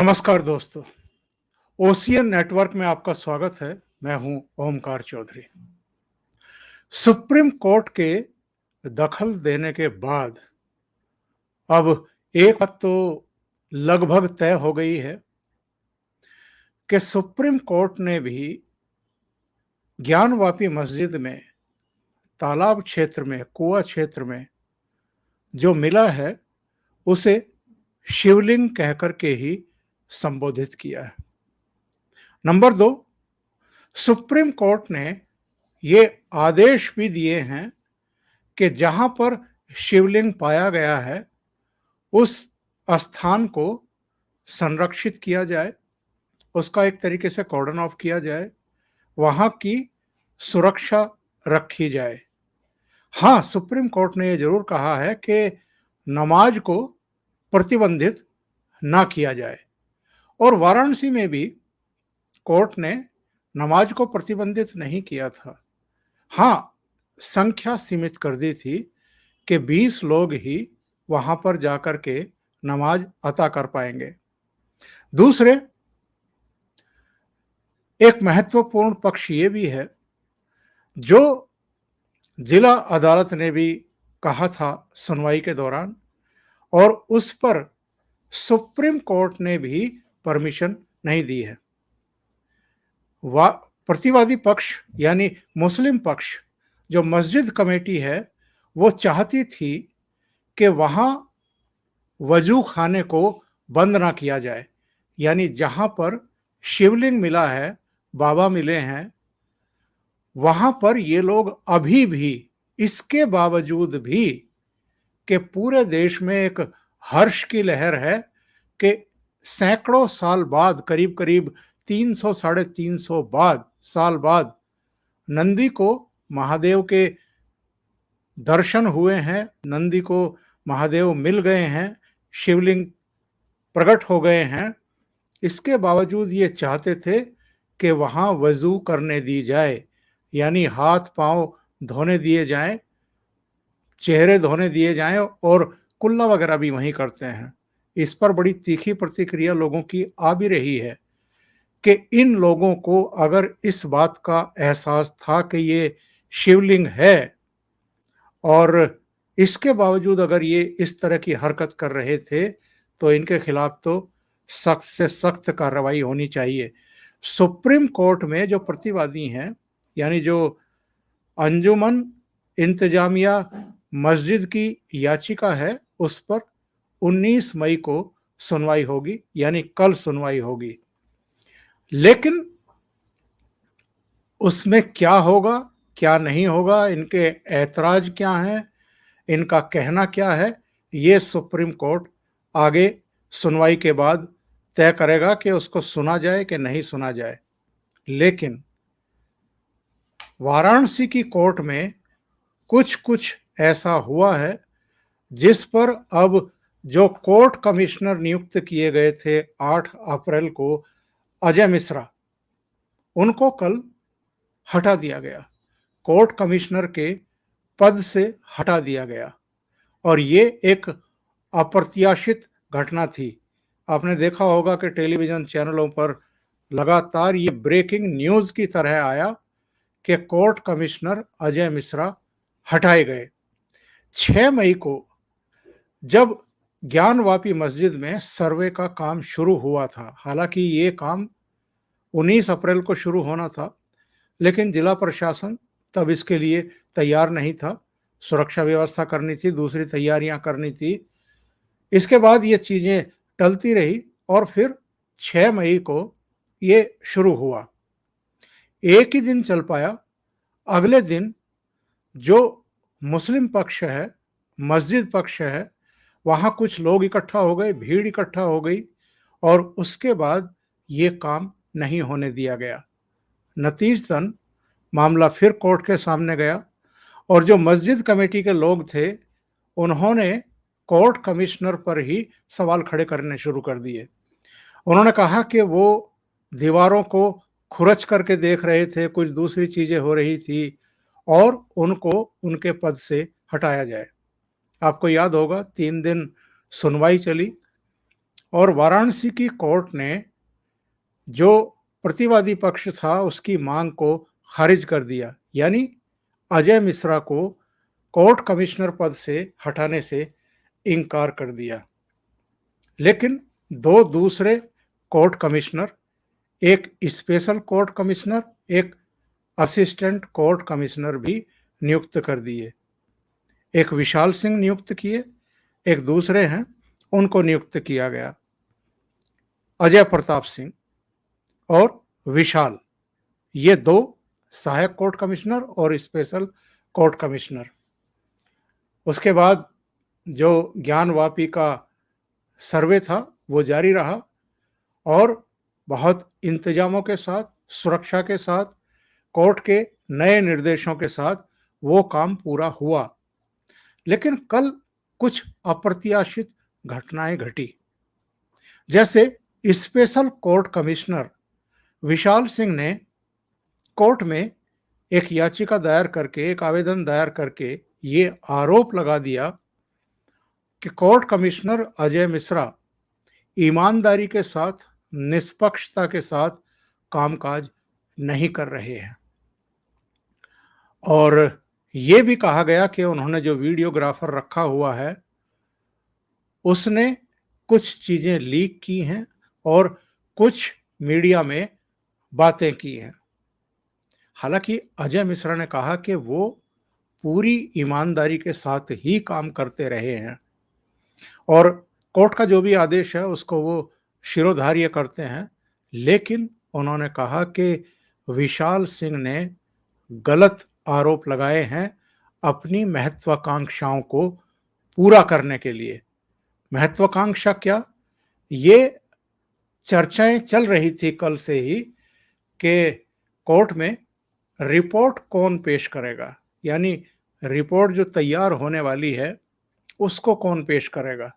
नमस्कार दोस्तों, ocean network में आपका स्वागत है। मैं हूं ओमकार चौधरी। सुप्रीम कोर्ट के दखल देने के बाद अब एक बात तो लगभग तय हो गई है कि सुप्रीम कोर्ट ने भी ज्ञानवापी मस्जिद में, तालाब क्षेत्र में, कुआं क्षेत्र में जो मिला है उसे शिवलिंग कहकर के ही संबोधित किया है। नंबर 2, सुप्रीम कोर्ट ने ये आदेश भी दिए हैं कि जहां पर शिवलिंग पाया गया है उस स्थान को संरक्षित किया जाए, उसका एक तरीके से कॉर्डन ऑफ किया जाए, वहां की सुरक्षा रखी जाए। हाँ, सुप्रीम कोर्ट ने यह जरूर कहा है कि नमाज को प्रतिबंधित ना किया जाए। और वाराणसी में भी कोर्ट ने नमाज को प्रतिबंधित नहीं किया था। हाँ, संख्या सीमित कर दी थी कि 20 लोग ही वहां पर जाकर के नमाज अता कर पाएंगे। दूसरे, एक महत्वपूर्ण पक्ष ये भी है जो जिला अदालत ने भी कहा था सुनवाई के दौरान, और उस पर सुप्रीम कोर्ट ने भी परमिशन नहीं दी है। प्रतिवादी पक्ष यानी मुस्लिम पक्ष, जो मस्जिद कमेटी है, वो चाहती थी कि वहां वजू खाने को बंद ना किया जाए, यानी जहां पर शिवलिंग मिला है, बाबा मिले हैं, वहां पर ये लोग अभी भी, इसके बावजूद भी कि पूरे देश में एक हर्ष की लहर है कि सैकड़ों साल बाद, करीब करीब 300 साढ़े 300 साल बाद नंदी को महादेव के दर्शन हुए हैं, नंदी को महादेव मिल गए हैं, शिवलिंग प्रकट हो गए हैं। इसके बावजूद ये चाहते थे कि वहां वजू करने दी जाए, यानी हाथ पांव धोने दिए जाएं, चेहरे धोने दिए जाएं, और कुल्ला वगैरह भी वहीं करते हैं। इस पर बड़ी तीखी प्रतिक्रिया लोगों की आ भी रही है कि इन लोगों को अगर इस बात का एहसास था कि ये शिवलिंग है और इसके बावजूद अगर ये इस तरह की हरकत कर रहे थे, तो इनके खिलाफ तो सख्त से सख्त कार्रवाई होनी चाहिए। सुप्रीम कोर्ट में जो प्रतिवादी हैं, यानी जो अंजुमन इंतजामिया मस्जिद की याचिका है, उस पर 19 मई को सुनवाई होगी, यानी कल सुनवाई होगी। लेकिन उसमें क्या होगा, क्या नहीं होगा, इनके ऐतराज क्या हैं, इनका कहना क्या है, ये सुप्रीम कोर्ट आगे सुनवाई के बाद तय करेगा कि उसको सुना जाए कि नहीं सुना जाए। लेकिन वाराणसी की कोर्ट में कुछ कुछ ऐसा हुआ है जिस पर अब जो कोर्ट कमिश्नर नियुक्त किए गए थे 8 अप्रैल को, अजय मिश्रा, उनको कल हटा दिया गया, कोर्ट कमिश्नर के पद से हटा दिया गया। और ये एक अप्रत्याशित घटना थी। आपने देखा होगा कि टेलीविजन चैनलों पर लगातार ये ब्रेकिंग न्यूज़ की तरह आया कि कोर्ट कमिश्नर अजय मिश्रा हटाए गए। 6 मई को जब ज्ञानवापी मस्जिद में सर्वे का काम शुरू हुआ था, हालांकि ये काम 19 अप्रैल को शुरू होना था, लेकिन जिला प्रशासन तब इसके लिए तैयार नहीं था। सुरक्षा व्यवस्था करनी थी, दूसरी तैयारियां करनी थी। इसके बाद ये चीज़ें टलती रही और फिर 6 मई को ये शुरू हुआ। एक ही दिन चल पाया। अगले दिन जो मुस्लिम पक्ष है, मस्जिद पक्ष है, वहाँ कुछ लोग इकट्ठा हो गए, भीड़ इकट्ठा हो गई, और उसके बाद ये काम नहीं होने दिया गया। नतीजतन मामला फिर कोर्ट के सामने गया, और जो मस्जिद कमेटी के लोग थे उन्होंने कोर्ट कमिश्नर पर ही सवाल खड़े करने शुरू कर दिए। उन्होंने कहा कि वो दीवारों को खुरच करके देख रहे थे, कुछ दूसरी चीजें हो रही थी, और उनको उनके पद से हटाया जाए। आपको याद होगा 3 दिन सुनवाई चली, और वाराणसी की कोर्ट ने जो प्रतिवादी पक्ष था उसकी मांग को खारिज कर दिया, यानी अजय मिश्रा को कोर्ट कमिश्नर पद से हटाने से इनकार कर दिया। लेकिन दो दूसरे कोर्ट कमिश्नर, एक स्पेशल कोर्ट कमिश्नर, एक असिस्टेंट कोर्ट कमिश्नर भी नियुक्त कर दिए। एक विशाल सिंह नियुक्त किए, एक दूसरे हैं उनको नियुक्त किया गया। अजय प्रताप सिंह और विशाल, ये दो सहायक कोर्ट कमिश्नर और स्पेशल कोर्ट कमिश्नर। उसके बाद जो ज्ञानवापी का सर्वे था वो जारी रहा और बहुत इंतजामों के साथ, सुरक्षा के साथ, कोर्ट के नए निर्देशों के साथ वो काम पूरा हुआ। लेकिन कल कुछ अप्रत्याशित घटनाएं घटी। जैसे special court commissioner Vishal Singh ने कोर्ट में एक याचिका दायर करके, एक आवेदन दायर करके ये आरोप लगा दिया कि कोर्ट कमिश्नर अजय मिश्रा ईमानदारी के साथ, निष्पक्षता के साथ कामकाज नहीं कर रहे हैं। और ये भी कहा गया कि उन्होंने जो वीडियोग्राफर रखा हुआ है उसने कुछ चीजें लीक की हैं और कुछ मीडिया में बातें की हैं। हालांकि अजय मिश्रा ने कहा कि वो पूरी ईमानदारी के साथ ही काम करते रहे हैं और कोर्ट का जो भी आदेश है उसको वो शिरोधार्य करते हैं। लेकिन उन्होंने कहा कि विशाल सिंह ने गलत आरोप लगाए हैं अपनी महत्वाकांक्षाओं को पूरा करने के लिए। महत्वाकांक्षा क्या? ये चर्चाएं चल रही थी कल से ही कि कोर्ट में रिपोर्ट कौन पेश करेगा, यानी रिपोर्ट जो तैयार होने वाली है उसको कौन पेश करेगा।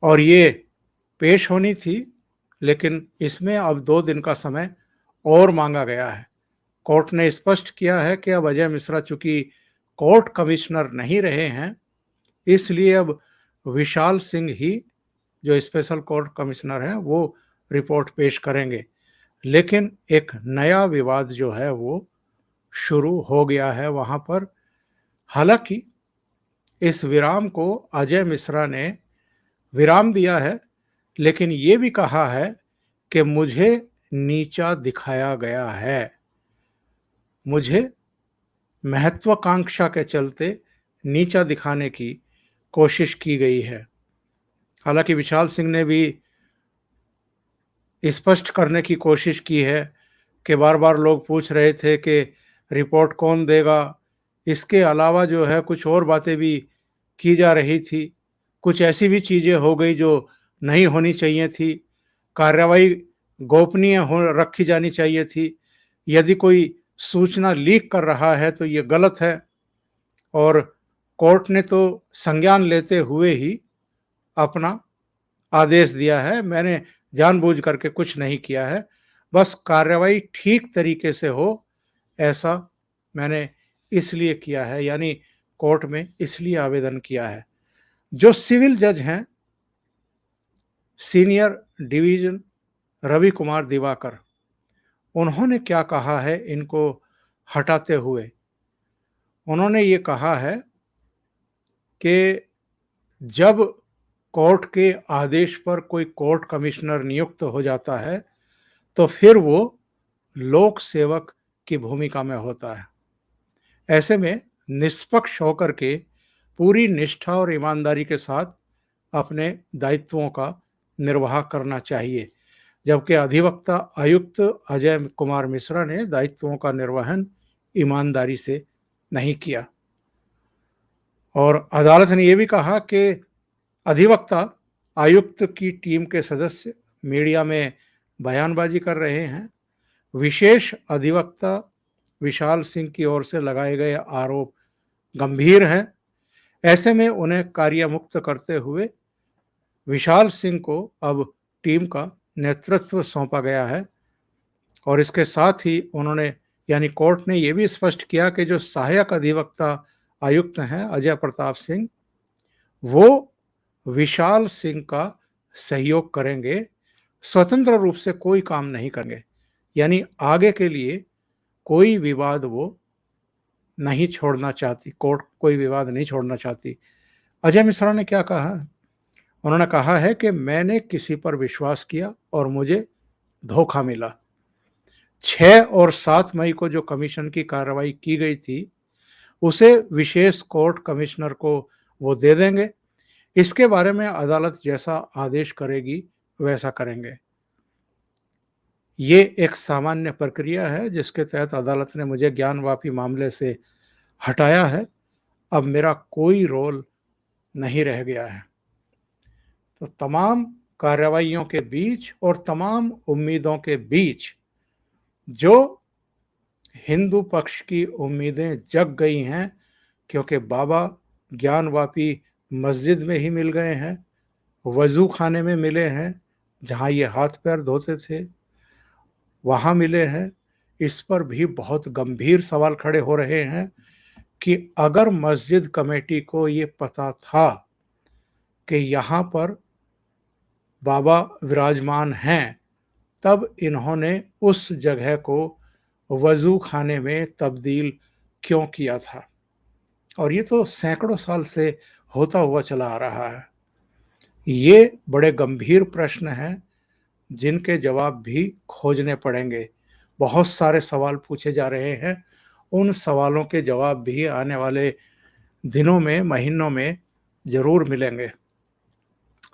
और ये पेश होनी थी, लेकिन इसमें अब 2 दिन का समय और मांगा गया है। कोर्ट ने स्पष्ट किया है कि अब अजय मिश्रा चूंकि कोर्ट कमिश्नर नहीं रहे हैं, इसलिए अब विशाल सिंह ही जो स्पेशल कोर्ट कमिश्नर हैं वो रिपोर्ट पेश करेंगे। लेकिन एक नया विवाद जो है वो शुरू हो गया है वहां पर। हालांकि इस विराम को अजय मिश्रा ने विराम दिया है, लेकिन ये भी कहा है कि मुझे नीचा दिखाया गया है, मुझे महत्वाकांक्षा के चलते नीचा दिखाने की कोशिश की गई है। हालांकि विशाल सिंह ने भी स्पष्ट करने की कोशिश की है कि बार-बार लोग पूछ रहे थे कि रिपोर्ट कौन देगा। इसके अलावा जो है कुछ और बातें भी की जा रही थी। कुछ ऐसी भी चीज़ें हो गई जो नहीं होनी चाहिए थी। कार्रवाई गोपनीय हो रखी जानी चाहिए थी। यदि कोई सूचना लीक कर रहा है तो ये गलत है और कोर्ट ने तो संज्ञान लेते हुए ही अपना आदेश दिया है। मैंने जानबूझ करके कुछ नहीं किया है, बस कार्रवाई ठीक तरीके से हो ऐसा मैंने इसलिए किया है, यानी कोर्ट में इसलिए आवेदन किया है। जो सिविल जज हैं, सीनियर डिवीजन रवि कुमार दिवाकर, उन्होंने क्या कहा है इनको हटाते हुए? उन्होंने ये कहा है कि जब कोर्ट के आदेश पर कोई कोर्ट कमिश्नर नियुक्त हो जाता है तो फिर वो लोक सेवक की भूमिका में होता है। ऐसे में निष्पक्ष होकर के पूरी निष्ठा और ईमानदारी के साथ अपने दायित्वों का निर्वाह करना चाहिए। जबकि अधिवक्ता आयुक्त अजय कुमार मिश्रा ने दायित्वों का निर्वहन ईमानदारी से नहीं किया। और अदालत ने यह भी कहा कि अधिवक्ता आयुक्त की टीम के सदस्य मीडिया में बयानबाजी कर रहे हैं। विशेष अधिवक्ता विशाल सिंह की ओर से लगाए गए आरोप गंभीर हैं। ऐसे में उन्हें कार्यमुक्त करते हुए विशाल सिंह को अब टीम का नेतृत्व सौंपा गया है। और इसके साथ ही उन्होंने, यानी कोर्ट ने यह भी स्पष्ट किया कि जो सहायक अधिवक्ता आयुक्त हैं अजय प्रताप सिंह, वो विशाल सिंह का सहयोग करेंगे, स्वतंत्र रूप से कोई काम नहीं करेंगे। यानी आगे के लिए कोई विवाद वो नहीं छोड़ना चाहती, कोर्ट कोई विवाद नहीं छोड़ना चाहती। अजय मिश्रा ने क्या कहा? उन्होंने कहा है कि मैंने किसी पर विश्वास किया और मुझे धोखा मिला। 6 और 7 मई को जो कमीशन की कार्रवाई की गई थी, उसे विशेष कोर्ट कमिश्नर को वो दे देंगे। इसके बारे में अदालत जैसा आदेश करेगी, वैसा करेंगे। ये एक सामान्य प्रक्रिया है जिसके तहत अदालत ने मुझे ज्ञानवापी मामले से हटाया है। अब मेरा कोई रोल नहीं रह गया है। तो तमाम कार्रवाइयों के बीच और तमाम उम्मीदों के बीच जो हिंदू पक्ष की उम्मीदें जग गई हैं, क्योंकि बाबा ज्ञानवापी मस्जिद में ही मिल गए हैं, वज़ू खाने में मिले हैं, जहाँ ये हाथ पैर धोते थे, वहाँ मिले हैं। इस पर भी बहुत गंभीर सवाल खड़े हो रहे हैं कि अगर मस्जिद कमेटी को ये पता था कि यहाँ पर बाबा विराजमान हैं, तब इन्होंने उस जगह को वज़ू खाने में तब्दील क्यों किया था? और ये तो सैकड़ों साल से होता हुआ चला आ रहा है। ये बड़े गंभीर प्रश्न हैं, जिनके जवाब भी खोजने पड़ेंगे। बहुत सारे सवाल पूछे जा रहे हैं, उन सवालों के जवाब भी आने वाले दिनों में, महीनों में ज़रूर मिलेंगे।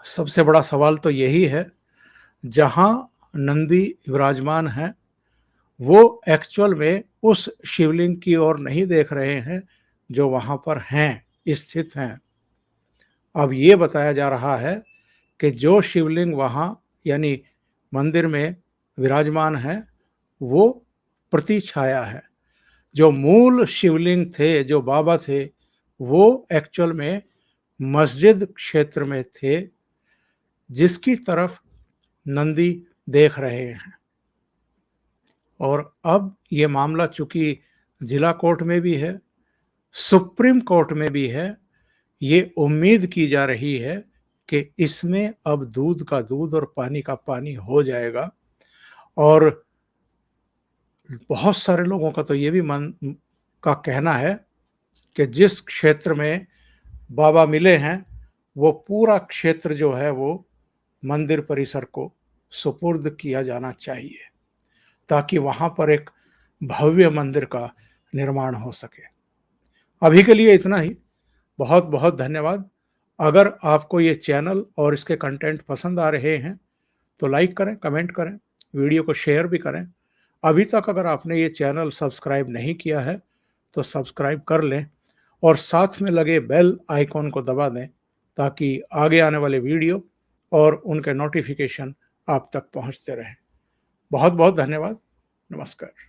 सबसे बड़ा सवाल तो यही है, जहाँ नंदी विराजमान हैं, वो एक्चुअल में उस शिवलिंग की ओर नहीं देख रहे हैं, जो वहाँ पर हैं, स्थित हैं। अब ये बताया जा रहा है कि जो शिवलिंग वहाँ यानी मंदिर में विराजमान है, वो प्रतिछाया है। जो मूल शिवलिंग थे, जो बाबा थे, वो एक्चुअल में मस्जिद क्षेत्र में थे, जिसकी तरफ नंदी देख रहे हैं। और अब ये मामला चूँकि जिला कोर्ट में भी है, सुप्रीम कोर्ट में भी है, ये उम्मीद की जा रही है कि इसमें अब दूध का दूध और पानी का पानी हो जाएगा। और बहुत सारे लोगों का तो ये भी मन का कहना है कि जिस क्षेत्र में बाबा मिले हैं, वो पूरा क्षेत्र जो है वो मंदिर परिसर को सुपुर्द किया जाना चाहिए, ताकि वहाँ पर एक भव्य मंदिर का निर्माण हो सके। अभी के लिए इतना ही। बहुत-बहुत धन्यवाद। अगर आपको ये चैनल और इसके कंटेंट पसंद आ रहे हैं, तो लाइक करें, कमेंट करें, वीडियो को शेयर भी करें। अभी तक अगर आपने ये चैनल सब्सक्राइब नहीं किया है, तो सब्सक्राइब कर लें और साथ में लगे बेल आइकॉन को दबा दें, ताकि आगे आने वाले वीडियो और उनके नोटिफिकेशन आप तक पहुंचते रहें। बहुत-बहुत धन्यवाद। नमस्कार।